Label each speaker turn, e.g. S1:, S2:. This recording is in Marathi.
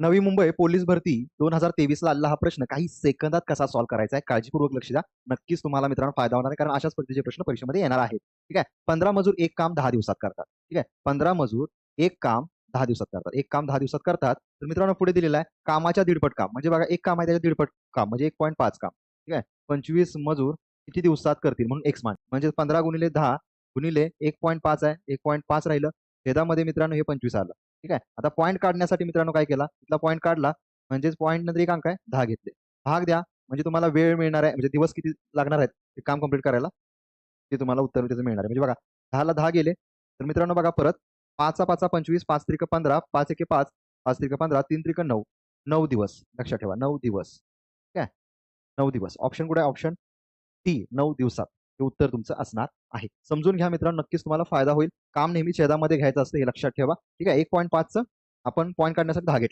S1: नवी मुंबई पोलीस भरती 2023 ला आलेला हा प्रश्न काही सेकंदात कसा सॉल्व्ह करायचा आहे, काळजीपूर्वक लक्ष द्या. नक्कीच तुम्हाला मित्रांनो फायदा होणार आहे, कारण अशाच पद्धतीचे प्रश्न परीक्षेमध्ये येणार आहेत. ठीक आहे. 15 मजूर एक काम 10 दिवसात करतात. ठीक आहे. 15 मजूर एक काम 10 दिवसात करतात. एक काम 10 दिवसात करतात. तर मित्रांनो पुढे दिलेलं आहे कामाच्या दीडपट काम. म्हणजे बघा एक काम आहे त्याच्या दीडपट काम म्हणजे 1.5 काम. ठीक आहे. 25 मजूर किती दिवसात करतील म्हणून एक्स मान. म्हणजे 15 गुणिले 10 गुणिले 1.5 आहे. 1.5 राहिलं. छेदामध्ये मित्रांनो हे 25 आलं. ठीक आहे. आता पॉइंट काढण्यासाठी मित्रांनो काय केला? इथला पॉइंट काढला म्हणजेच पॉइंट नंतर एक अंक आहे 10 घेतले. भाग द्या म्हणजे तुम्हाला वेळ मिळणार आहे म्हणजे दिवस किती लागणार आहेत ते काम कंप्लीट करायला ते तुम्हाला उत्तर त्याचं मिळणार आहे. म्हणजे बघा 10 ला 10 गेले तर मित्रांनो बघा परत 5 5 25 5 त्रिक 15 5 एके 5 5 त्रिक 15 3 त्रिक 9 9 दिवस लक्षात ठेवा 9 दिवस. ठीक आहे. 9 दिवस. ऑप्शन कुठे आहे? ऑप्शन टी 9 दिवसात. हे उत्तर तुमचं असणार आहे. समजून घ्या मित्रांनो नक्कीच तुम्हाला फायदा होईल. काम नेहमी छेदामध्ये घ्यायचं असतं हे लक्षात ठेवा. ठीक आहे. 1.5चं आपण पॉइंट काढण्यासाठी 10 घेतले.